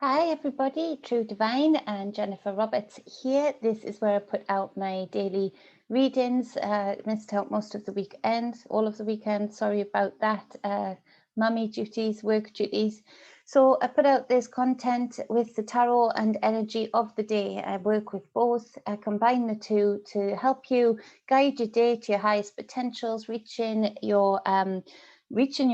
Hi everybody, True Divine and Jennifer Roberts here. This is where I put out my daily readings. Missed out most of the weekend, all of the weekend. Sorry about that. Mummy duties, work duties. So I put out this content with the tarot and energy of the day. I work with both. I combine the two to help you guide your day to your highest potentials, reaching your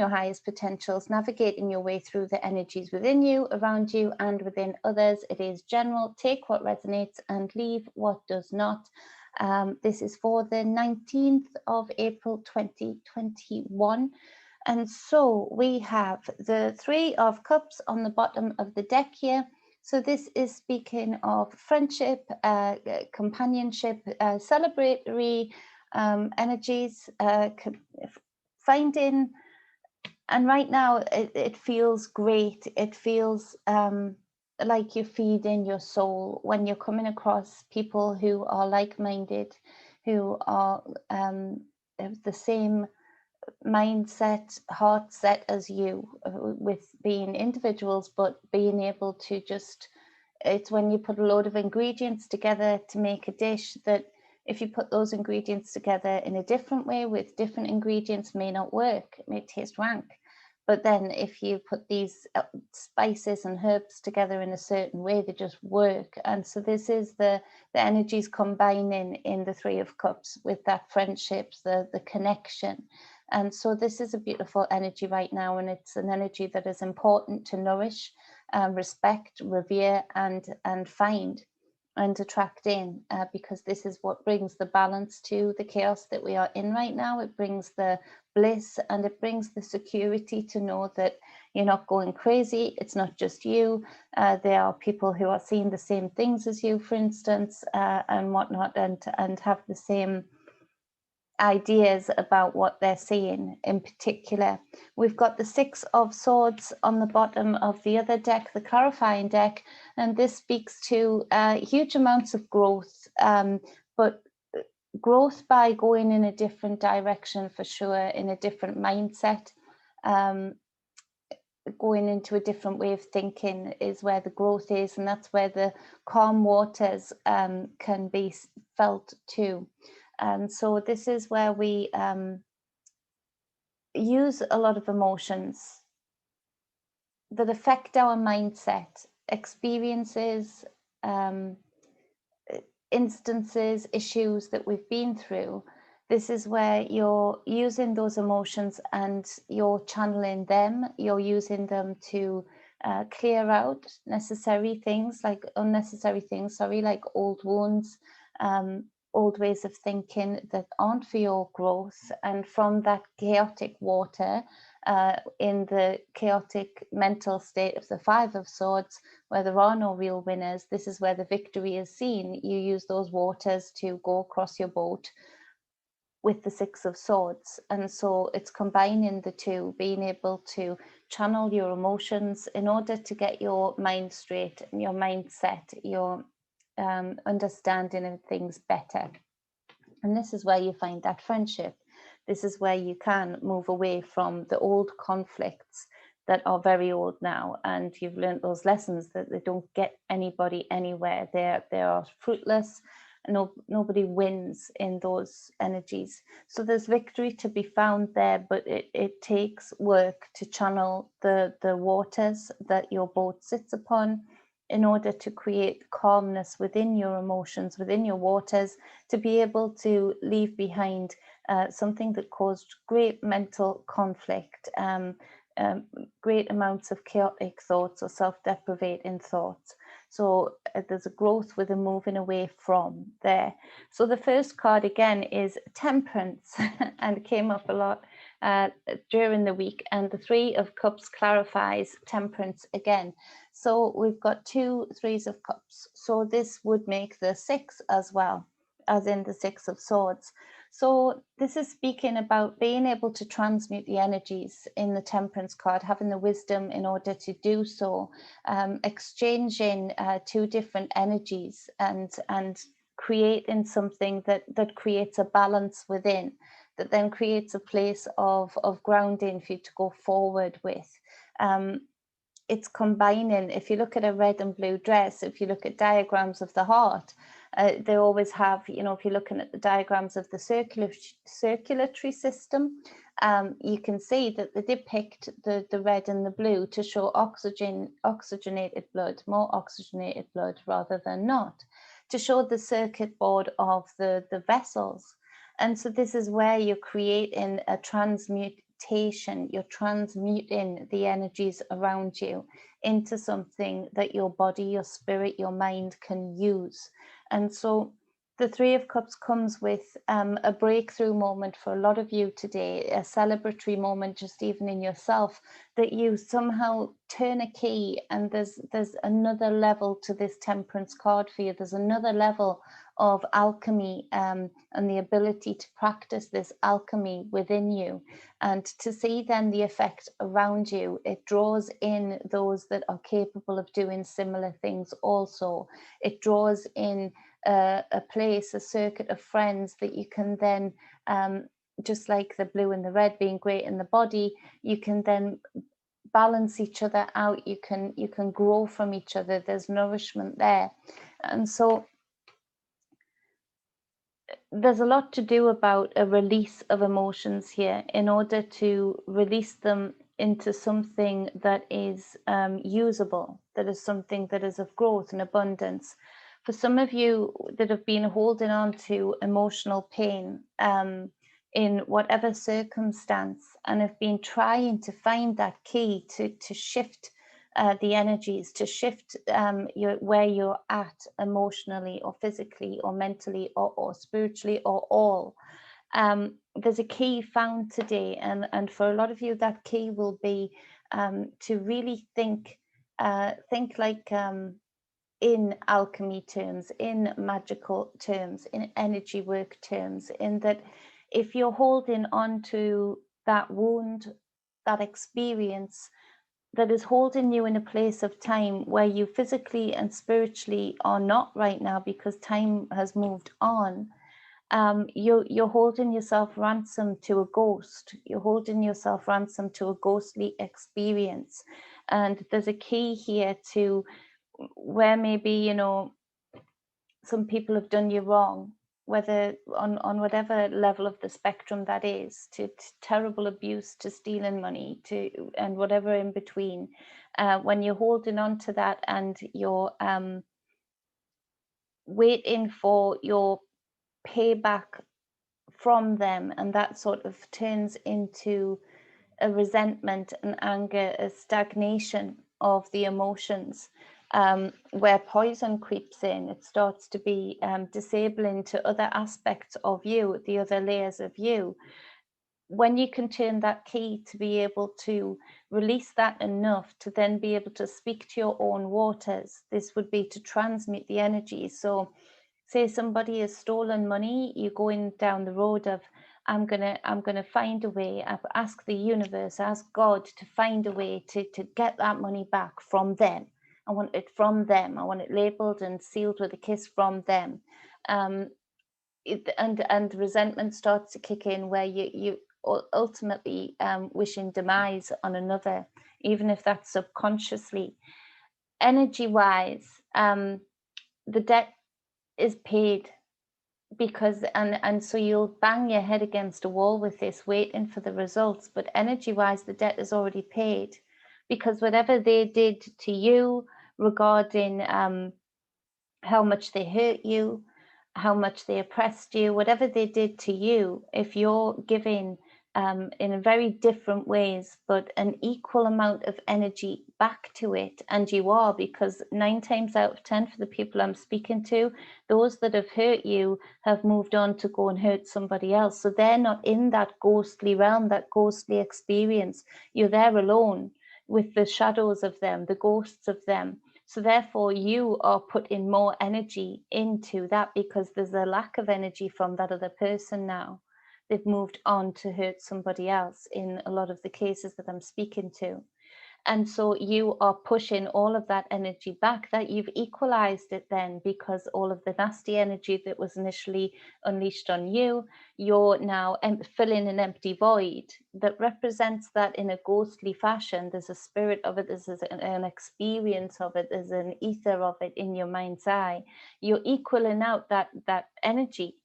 highest potentials, navigating your way through the energies within you, around you, and within others. It is general. Take what resonates and leave what does not. This is for the 19th of April 2021. And so we have the Three of Cups on the bottom of the deck here. So this is speaking of friendship, companionship, celebratory energies, finding. And right now it feels great. It feels like you're feeding your soul when you're coming across people who are like-minded, who are of the same mindset, heart set as you, with being individuals, but being able to just, it's when you put a load of ingredients together to make a dish that if you put those ingredients together in a different way with different ingredients may not work, it may taste rank. But then if you put these spices and herbs together in a certain way, they just work. And so this is the energies combining in the Three of Cups with that friendship, the connection. And so this is a beautiful energy right now, and it's an energy that is important to nourish, respect, revere, and find and attract in, because this is what brings the balance to the chaos that we are in right now. It brings the bliss and it brings the security to know that you're not going crazy. It's not just you. There are people who are seeing the same things as you, for instance, and whatnot, and have the same ideas about what they're seeing. In particular, we've got the Six of Swords on the bottom of the other deck, the clarifying deck, and this speaks to huge amounts of growth, but growth by going in a different direction, for sure, in a different mindset. Going into a different way of thinking is where the growth is, and that's where the calm waters can be felt too. And so this is where we use a lot of emotions that affect our mindset, experiences, instances, issues that we've been through. This is where you're using those emotions and you're channeling them. You're using them to clear out unnecessary things, like old wounds, old ways of thinking that aren't for your growth. And from that chaotic water, in the chaotic mental state of the Five of Swords, where there are no real winners, this is where the victory is seen. You use those waters to go across your boat with the Six of Swords. And so it's combining the two, being able to channel your emotions in order to get your mind straight, your mindset, your understanding of things better. And this is where you find that friendship. This is where you can move away from the old conflicts that are very old now, and you've learned those lessons that they don't get anybody anywhere. They are fruitless. Nobody wins in those energies. So there's victory to be found there, but it takes work to channel the waters that your boat sits upon, in order to create calmness within your emotions, within your waters, to be able to leave behind something that caused great mental conflict, great amounts of chaotic thoughts or self-deprecating thoughts. So there's a growth with a moving away from there. So the first card again is Temperance, and it came up a lot during the week, and the Three of Cups clarifies temperance again. So we've got two Threes of Cups. So this would make the Six as well, as in the Six of Swords. So this is speaking about being able to transmute the energies in the Temperance card, having the wisdom in order to do so, exchanging two different energies and creating something that creates a balance within, that then creates a place of grounding for you to go forward with. it's combining. If you look at a red and blue dress, if you look at diagrams of the heart, they always have, you know, if you're looking at the diagrams of the circulatory system, you can see that they depict the red and the blue to show oxygenated blood, more oxygenated blood rather than not, to show the circuit board of the vessels. And so this is where you're creating a transmutation, you're transmuting the energies around you into something that your body, your spirit, your mind can use. And so the Three of Cups comes with a breakthrough moment for a lot of you today, a celebratory moment just even in yourself, that you somehow turn a key and there's another level to this Temperance card for you. There's another level of alchemy and the ability to practice this alchemy within you, and to see then the effect around you. It draws in those that are capable of doing similar things also. It draws in a place, a circuit of friends that you can then, just like the blue and the red being great in the body, you can then balance each other out. You can grow from each other. There's nourishment there. And so there's a lot to do about a release of emotions here in order to release them into something that is usable, that is something that is of growth and abundance. For some of you that have been holding on to emotional pain in whatever circumstance and have been trying to find that key to shift the energies, to shift where you're at emotionally or physically or mentally or spiritually or all. There's a key found today, and for a lot of you that key will be to really think like in alchemy terms, in magical terms, in energy work terms, in that if you're holding on to that wound, that experience that is holding you in a place of time where you physically and spiritually are not right now because time has moved on, you're holding yourself ransom to a ghost. You're holding yourself ransom to a ghostly experience. And there's a key here to where maybe, you know, some people have done you wrong, whether on whatever level of the spectrum that is, to terrible abuse, to stealing money, to and whatever in between. When you're holding on to that and you're waiting for your payback from them, and that sort of turns into a resentment, an anger, a stagnation of the emotions, where poison creeps in. It starts to be disabling to other aspects of you, the other layers of you. When you can turn that key to be able to release that enough to then be able to speak to your own waters, this would be to transmute the energy. So say somebody has stolen money, you're going down the road of, I'm gonna find a way. I ask the universe, ask God to find a way to get that money back from them. I want it from them. I want it labeled and sealed with a kiss from them. And resentment starts to kick in, where you ultimately wishing demise on another, even if that's subconsciously. Energy wise, the debt is paid, because and so you'll bang your head against a wall with this, waiting for the results, but energy wise the debt is already paid, because whatever they did to you regarding how much they hurt you, how much they oppressed you, whatever they did to you, if you're giving in very different ways, but an equal amount of energy back to it, and you are, because 9 times out of 10 for the people I'm speaking to, those that have hurt you have moved on to go and hurt somebody else. So they're not in that ghostly realm, that ghostly experience. You're there alone with the shadows of them, the ghosts of them. So therefore you are putting more energy into that, because there's a lack of energy from that other person now. They've moved on to hurt somebody else in a lot of the cases that I'm speaking to. And so you are pushing all of that energy back, that you've equalized it then, because all of the nasty energy that was initially unleashed on you, you're now filling an empty void that represents that in a ghostly fashion. There's a spirit of it, there's an experience of it, there's an ether of it in your mind's eye. You're equaling out that energy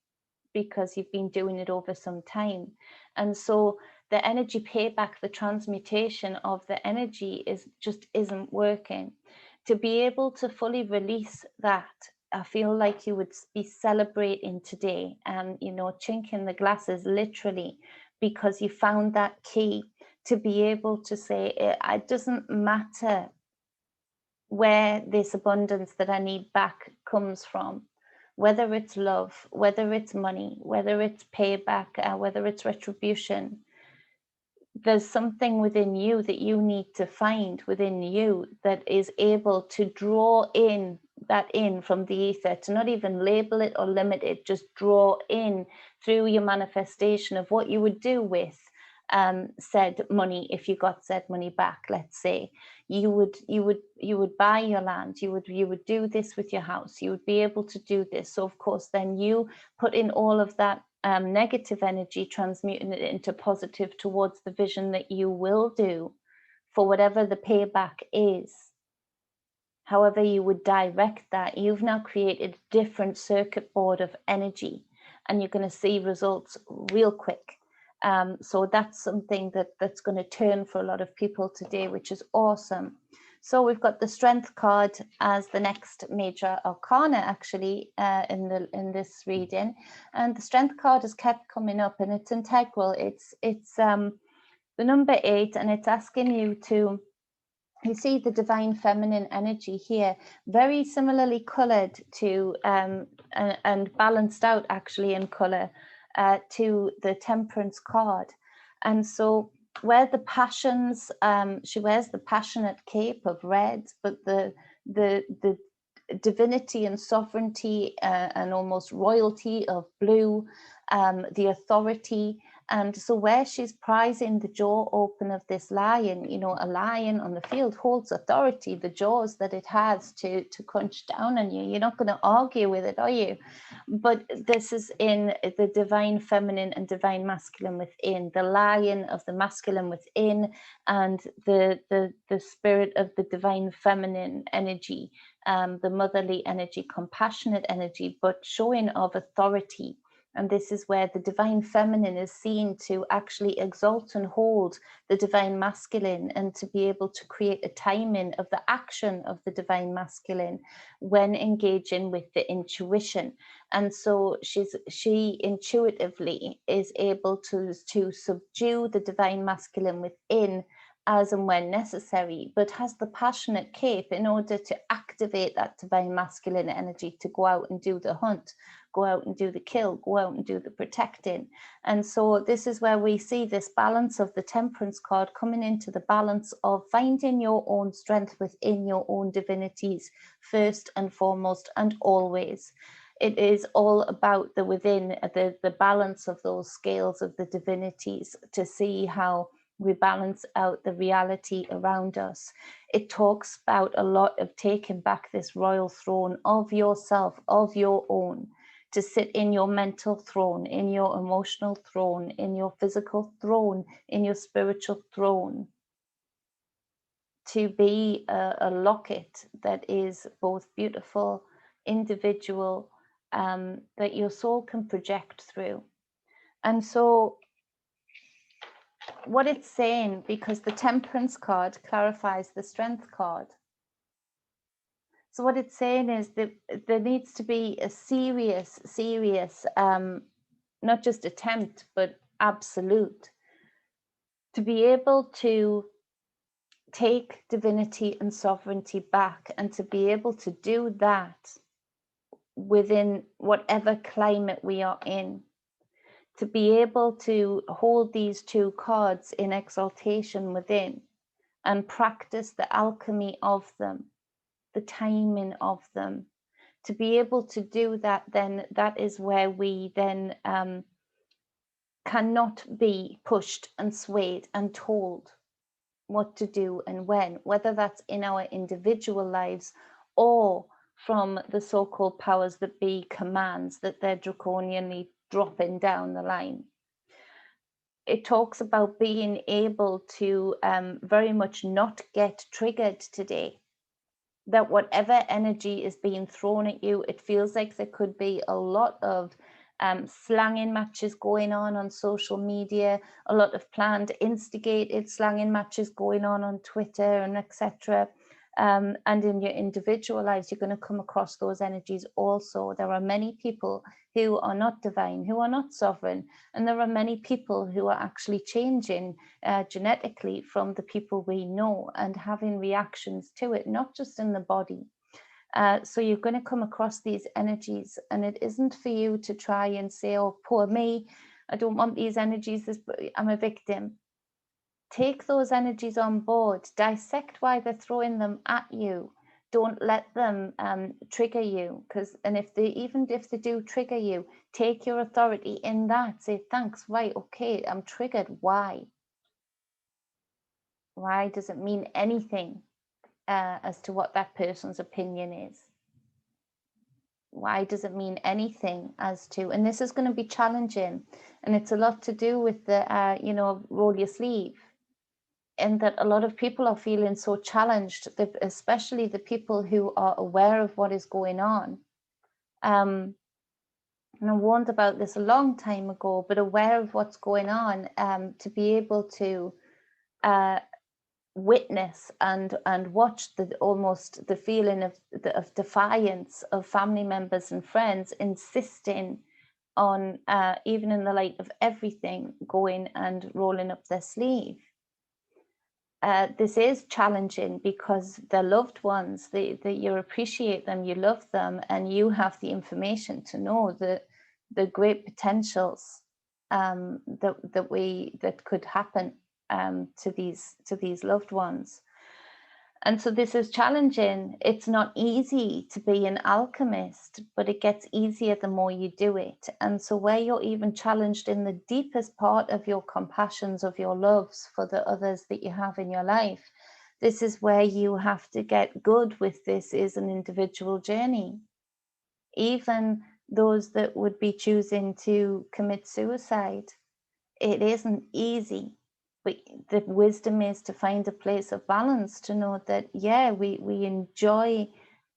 because you've been doing it over some time. And so the energy payback, the transmutation of the energy isn't working. To be able to fully release that, I feel like you would be celebrating today and, chinking the glasses literally, because you found that key to be able to say, it doesn't matter where this abundance that I need back comes from, whether it's love, whether it's money, whether it's payback, whether it's retribution. There's something within you that you need to find within you that is able to draw in that in from the ether, to not even label it or limit it, just draw in through your manifestation of what you would do with said money. If you got said money back, let's say you would buy your land, you would do this with your house, you would be able to do this. So of course then you put in all of that negative energy, transmuting it into positive towards the vision that you will do for whatever the payback is. However you would direct that, you've now created a different circuit board of energy, and you're going to see results real quick. So that's something that's going to turn for a lot of people today, which is awesome. So we've got the Strength card as the next major arcana, actually, in this reading, and the Strength card has kept coming up, and it's integral. It's the number 8, and it's asking you to. You see the divine feminine energy here, very similarly coloured to and balanced out actually in colour to the Temperance card. And so where the passions, she wears the passionate cape of red, but the divinity and sovereignty and almost royalty of blue, the authority. And so where she's prizing the jaw open of this lion, a lion on the field holds authority, the jaws that it has to crunch down on you. You're not going to argue with it, are you? But this is in the divine feminine and divine masculine within, the lion of the masculine within, and the spirit of the divine feminine energy, the motherly energy, compassionate energy, but showing of authority. And this is where the divine feminine is seen to actually exalt and hold the divine masculine, and to be able to create a timing of the action of the divine masculine when engaging with the intuition. And so she intuitively is able to subdue the divine masculine within as and when necessary, but has the passionate cape in order to activate that divine masculine energy to go out and do the hunt, go out and do the kill, go out and do the protecting. And so this is where we see this balance of the Temperance card coming into the balance of finding your own strength within your own divinities first and foremost and always. It is all about the within, the balance of those scales of the divinities, to see how we balance out the reality around us. It talks about a lot of taking back this royal throne of yourself, of your own, to sit in your mental throne, in your emotional throne, in your physical throne, in your spiritual throne, to be a locket that is both beautiful, individual, that your soul can project through. And so what it's saying, because the Temperance card clarifies the Strength card. So what it's saying is that there needs to be a serious, not just attempt, but absolute, to be able to take divinity and sovereignty back, and to be able to do that within whatever climate we are in. To be able to hold these two cards in exaltation within, and practice the alchemy of them, the timing of them. To be able to do that, then that is where we then cannot be pushed and swayed and told. what to do and when, whether that's in our individual lives or from the so-called powers that be commands that they're draconianly dropping down the line. It talks about being able to very much not get triggered today. That whatever energy is being thrown at you, it feels like there could be a lot of slanging matches going on social media, a lot of planned, instigated slanging matches going on Twitter and etc. And in your individual lives, you're going to come across those energies also. There are many people who are not divine, who are not sovereign, and there are many people who are actually changing genetically from the people we know and having reactions to it, not just in the body. So you're going to come across these energies, and it isn't for you to try and say, oh, poor me, I don't want these energies, I'm a victim. Take those energies on board, dissect why they're throwing them at you. Don't let them trigger you, and if they do trigger you, take your authority in that. Say, thanks, right, okay, I'm triggered. Why? Why does it mean anything as to what that person's opinion is? Why does it mean anything as to, and this is going to be challenging, and it's a lot to do with the, roll your sleeve. And that a lot of people are feeling so challenged, especially the people who are aware of what is going on. And I warned about this a long time ago, but aware of what's going on, to be able to witness and watch almost the feeling of defiance of family members and friends insisting on, even in the light of everything, going and rolling up their sleeve. This is challenging because they're loved ones, that you appreciate them, you love them, and you have the information to know the great potentials that could happen to these loved ones. And so this is challenging. It's not easy to be an alchemist, but it gets easier the more you do it. And so where you're even challenged in the deepest part of your compassions, of your loves for the others that you have in your life, this is where you have to get good with. This is an individual journey. Even those that would be choosing to commit suicide, it isn't easy. But the wisdom is to find a place of balance, to know that, yeah, we enjoy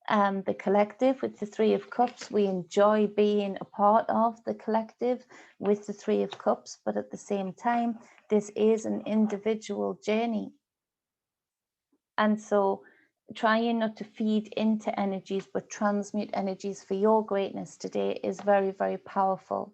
the collective with the Three of Cups. We enjoy being a part of the collective with the Three of Cups, but at the same time, this is an individual journey. And so trying not to feed into energies, but transmute energies for your greatness today is very, very powerful.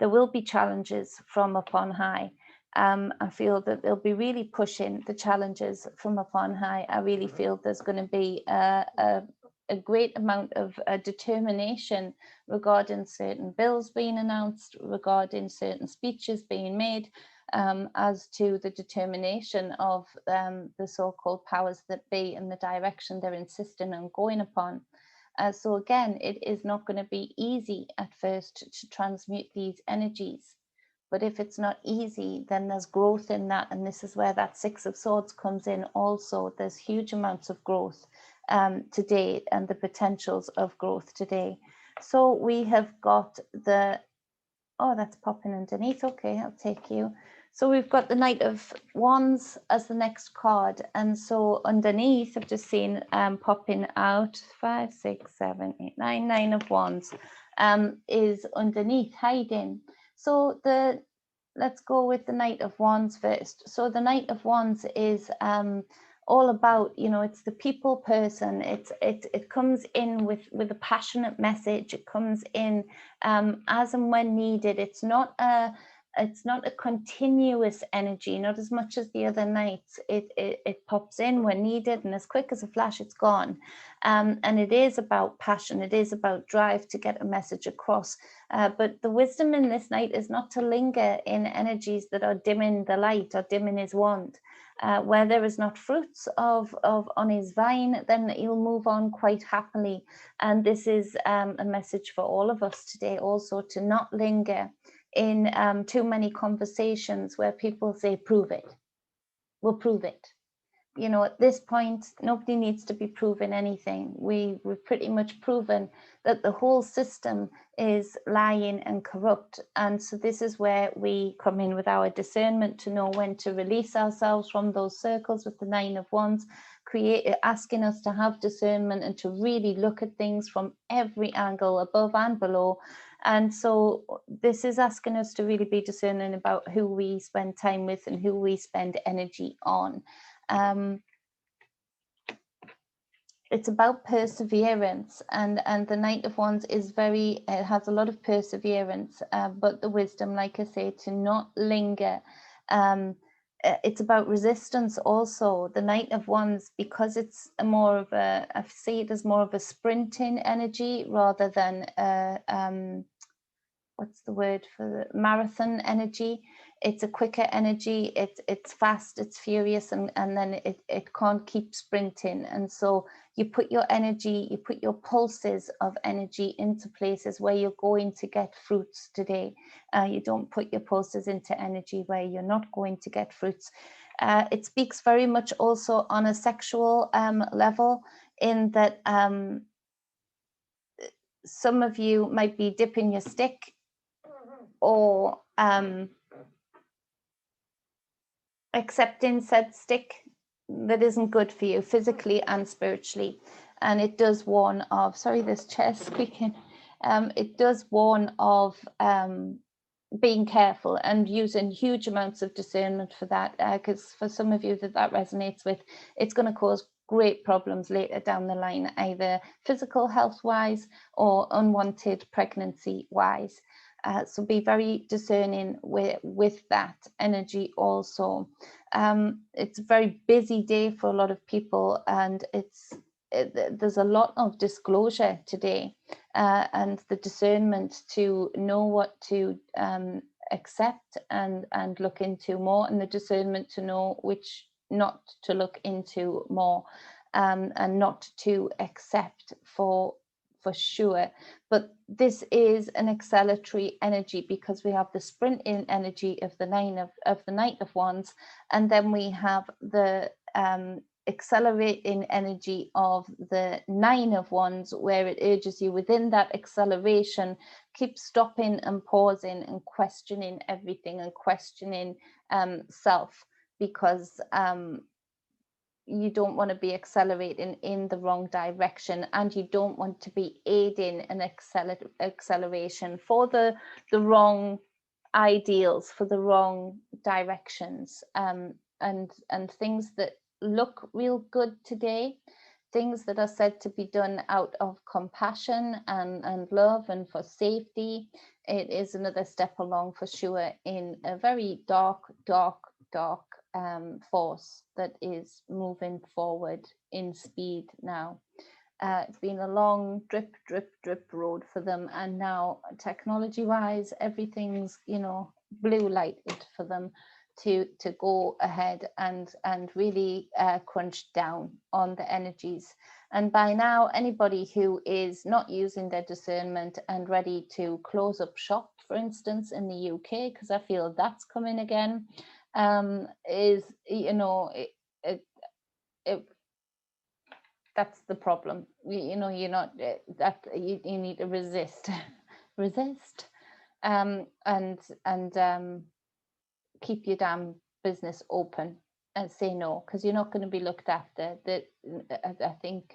There will be challenges from up on high. I feel that they'll be really pushing the challenges from up on high. I really feel there's going to be a great amount of determination regarding certain bills being announced, regarding certain speeches being made, as to the determination of the so-called powers that be and the direction they're insisting on going upon. So again, it is not going to be easy at first to transmute these energies. But if it's not easy, then there's growth in that. And this is where that Six of Swords comes in also. There's huge amounts of growth today, and the potentials of growth today. So we have got oh, that's popping underneath. Okay, I'll take you. So we've got the Knight of Wands as the next card. And so underneath, I've just seen popping out 5, 6, 7, 8, 9, 9 of Wands is underneath, hiding. So let's go with the Knight of Wands first. So the Knight of Wands is all about, it's the people person. It comes in with a passionate message. It comes in as and when needed. It's not a continuous energy, not as much as the other nights. It pops in when needed, and as quick as a flash, it's gone. And it is about passion. It is about drive to get a message across. But the wisdom in this night is not to linger in energies that are dimming the light or dimming his wand. Where there is not fruits of on his vine, then he'll move on quite happily. And this is a message for all of us today also, to not linger in too many conversations where people say, prove it. We'll prove it. you know, at this point, nobody needs to be proven anything. We've pretty much proven that the whole system is lying and corrupt. And so this is where we come in with our discernment to know when to release ourselves from those circles with the Nine of Wands, asking us to have discernment and to really look at things from every angle, above and below. And so this is asking us to really be discerning about who we spend time with and who we spend energy on. It's about perseverance, and the Knight of Wands is it has a lot of perseverance, but the wisdom, like I say, to not linger. It's about resistance also. The Knight of Wands, because it's more of I see it as more of a sprinting energy rather than what's the word for the marathon energy. It's a quicker energy, it's fast, it's furious, and then it can't keep sprinting. And so you put your energy, you put your pulses of energy into places where you're going to get fruits today. You don't put your pulses into energy where you're not going to get fruits. It speaks very much also on a sexual level, in that some of you might be dipping your stick or accepting said stick that isn't good for you physically and spiritually. And it does warn of, sorry, this chair's squeaking. It does warn of being careful and using huge amounts of discernment for that, because for some of you that resonates with, it's going to cause great problems later down the line, either physical health wise or unwanted pregnancy wise. So be very discerning with that energy also. It's a very busy day for a lot of people, and there's a lot of disclosure today, and the discernment to know what to accept and look into more, and the discernment to know which not to look into more, and not to accept for sure. But this is an acceleratory energy, because we have the sprinting energy of the Knight of Wands, and then we have the accelerating energy of the Nine of Wands, where it urges you within that acceleration, keep stopping and pausing and questioning everything and questioning self, because you don't want to be accelerating in the wrong direction, and you don't want to be aiding an acceleration for the wrong ideals, for the wrong directions, and things that look real good today, things that are said to be done out of compassion and love and for safety. It is another step along for sure in a very dark force that is moving forward in speed now. It's been a long drip road for them, and now technology wise everything's, you know, blue lighted for them to go ahead and really crunch down on the energies. And by now, anybody who is not using their discernment and ready to close up shop, for instance, in the UK, because I feel that's coming again, is, you know, that's the problem. You know, you're not that you need to resist and keep your damn business open and say no, because you're not going to be looked after. That I think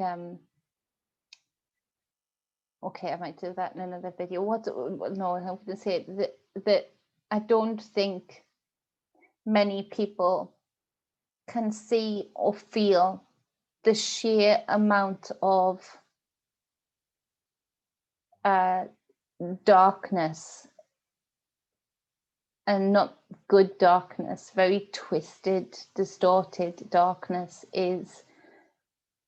okay, I might do that in another video. No, I have to say that I don't think many people can see or feel the sheer amount of darkness, and not good darkness, very twisted, distorted darkness, is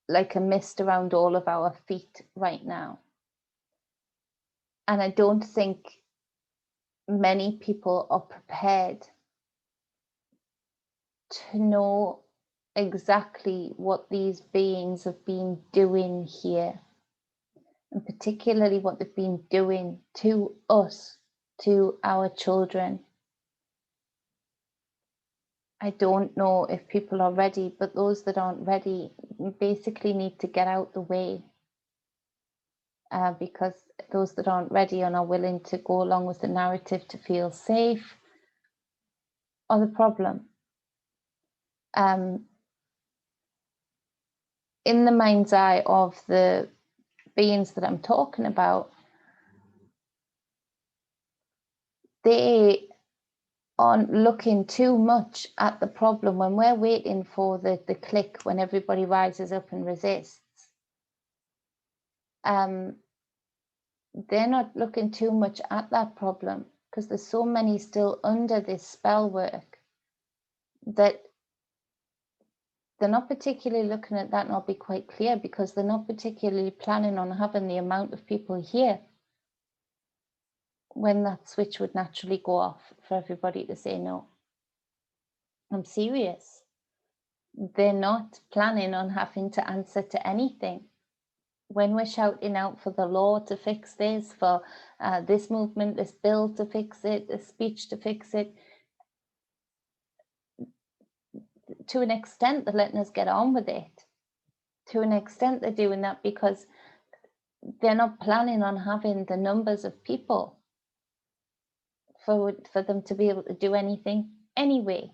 like a mist around all of our feet right now. And I don't think many people are prepared to know exactly what these beings have been doing here, and particularly what they've been doing to us, to our children. I don't know if people are ready, but those that aren't ready basically need to get out the way, because those that aren't ready and are willing to go along with the narrative to feel safe are the problem. In the mind's eye of the beings that I'm talking about, they aren't looking too much at the problem when we're waiting for the click, when everybody rises up and resists. They're not looking too much at that problem because there's so many still under this spell work that they're not particularly looking at that, and I'll be quite clear, because they're not particularly planning on having the amount of people here when that switch would naturally go off for everybody to say no. I'm serious. They're not planning on having to answer to anything. When we're shouting out for the law to fix this, for this movement, this bill to fix it, this speech to fix it, to an extent they're letting us get on with it. To an extent they're doing that because they're not planning on having the numbers of people for them to be able to do anything anyway.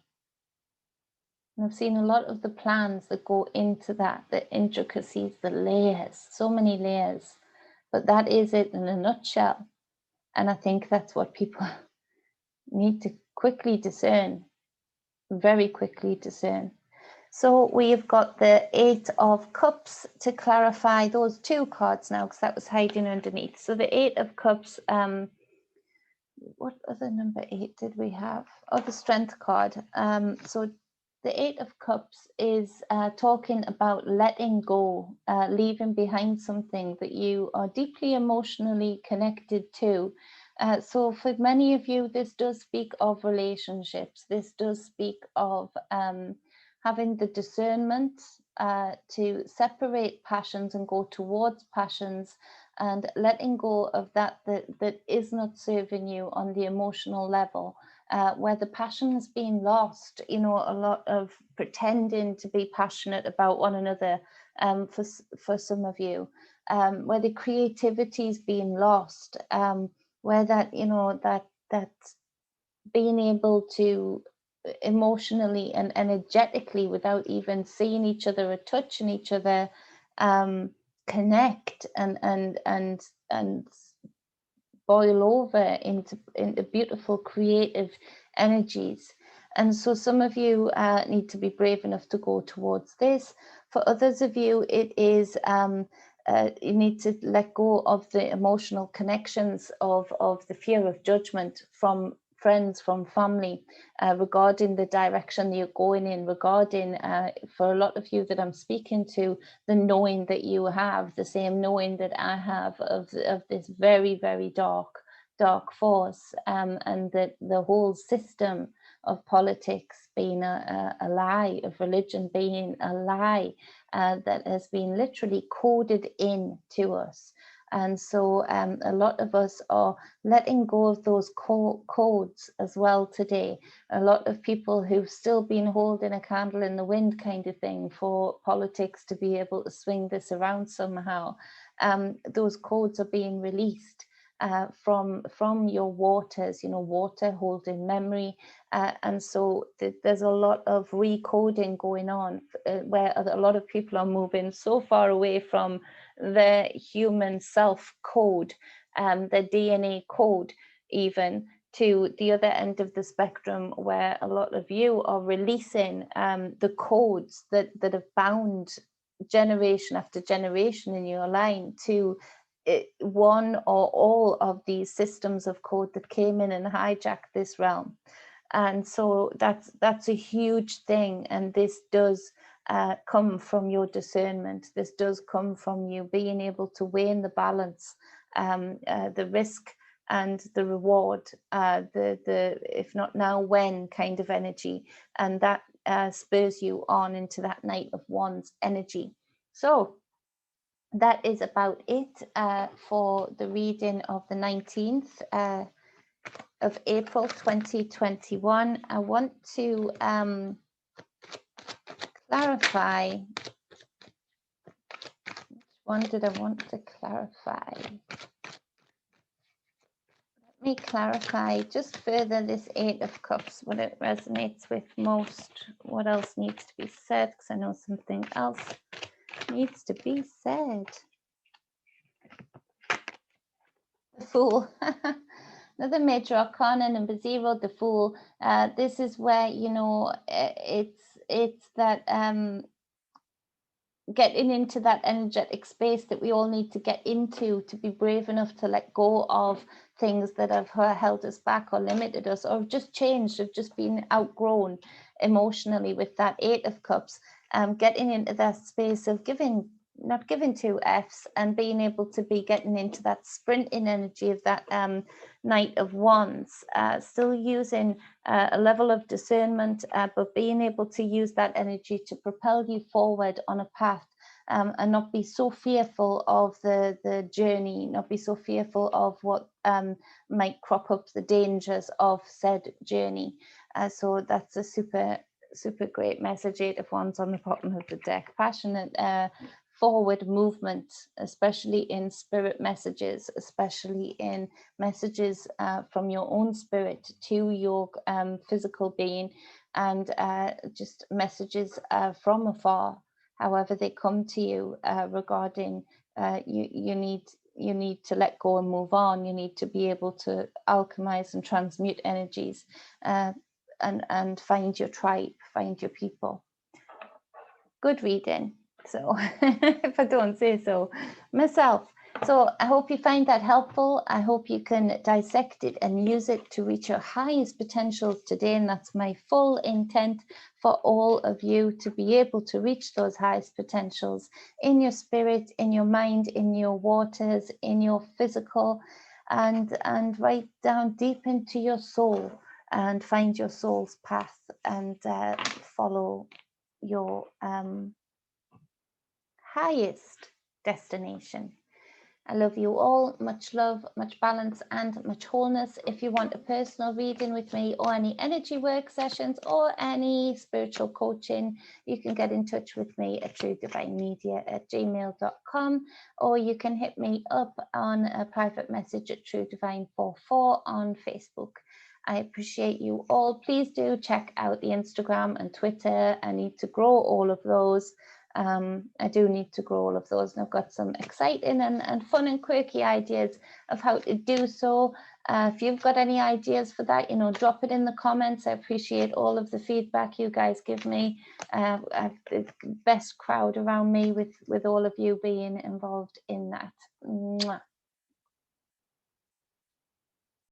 And I've seen a lot of the plans that go into that, the intricacies, the layers, so many layers, but that is it in a nutshell. And I think that's what people need to quickly discern, very quickly discern. So we've got the 8 of Cups to clarify those 2 cards now, because that was hiding underneath. So the 8 of Cups, what other number 8 did we have? Oh, the Strength card. So the 8 of Cups is talking about letting go, leaving behind something that you are deeply emotionally connected to. So for many of you, this does speak of relationships. This does speak of having the discernment to separate passions and go towards passions, and letting go of that is not serving you on the emotional level, where the passion has been lost. You know, a lot of pretending to be passionate about one another, for some of you, where the creativity is being lost, where that, you know, that being able to emotionally and energetically, without even seeing each other or touching each other, connect and boil over into beautiful creative energies. And so some of you need to be brave enough to go towards this. For others of you, it is you need to let go of the emotional connections of the fear of judgment from friends, from family, regarding the direction you're going in, regarding, for a lot of you that I'm speaking to, the knowing that you have, the same knowing that I have of this very, very dark force, and that the whole system of politics being a lie, of religion being a lie, that has been literally coded in to us. And so a lot of us are letting go of those codes as well today. A lot of people who've still been holding a candle in the wind kind of thing for politics to be able to swing this around somehow. Those codes are being released from your waters, you know, water holding memory. And so there's a lot of recoding going on, where a lot of people are moving so far away from the human self code, the DNA code, even to the other end of the spectrum, where a lot of you are releasing the codes that have bound generation after generation in your line to one or all of these systems of code that came in and hijacked this realm. And so that's a huge thing. And this does come from your discernment. This does come from you being able to weigh in the balance, the risk and the reward, the if not now, when kind of energy. And that spurs you on into that Knight of Wands energy. So that is about it for the reading of the 19th of April 2021. I want to clarify. Which one did I want to clarify? Let me clarify just further this Eight of Cups, what it resonates with most. What else needs to be said? Because I know something else needs to be said. The Fool. Another major arcana, number 0, the Fool. This is where, you know, it's that getting into that energetic space that we all need to get into to be brave enough to let go of things that have held us back or limited us, or just changed, have just been outgrown emotionally. With that Eight of Cups, getting into that space of not giving two Fs, and being able to be getting into that sprinting energy of that Knight of Wands, still using a level of discernment, but being able to use that energy to propel you forward on a path, and not be so fearful of the journey, not be so fearful of what might crop up, the dangers of said journey. So that's a super great message. Eight of Wands on the bottom of the deck. Passionate forward movement, especially in spirit messages, especially in messages from your own spirit to your physical being, and just messages from afar, however they come to you, regarding you need to let go and move on. You need to be able to alchemize and transmute energies, and find your tribe, find your people. Good reading. So if I don't say so myself. So I hope you find that helpful. I hope you can dissect it and use it to reach your highest potentials today. And that's my full intent for all of you, to be able to reach those highest potentials in your spirit, in your mind, in your waters, in your physical, and right down deep into your soul, and find your soul's path, and follow your highest destination. I love you all. Much love, much balance, and much wholeness. If you want a personal reading with me, or any energy work sessions, or any spiritual coaching, you can get in touch with me at truedivinemedia@gmail.com, or you can hit me up on a private message at truedivine44 on Facebook. I appreciate you all. Please do check out the Instagram and Twitter. I need to grow all of those. I do need to grow all of those, and I've got some exciting and fun and quirky ideas of how to do so. If you've got any ideas for that, you know, drop it in the comments. I appreciate all of the feedback you guys give me. I've the best crowd around me, with all of you being involved in that. Mwah.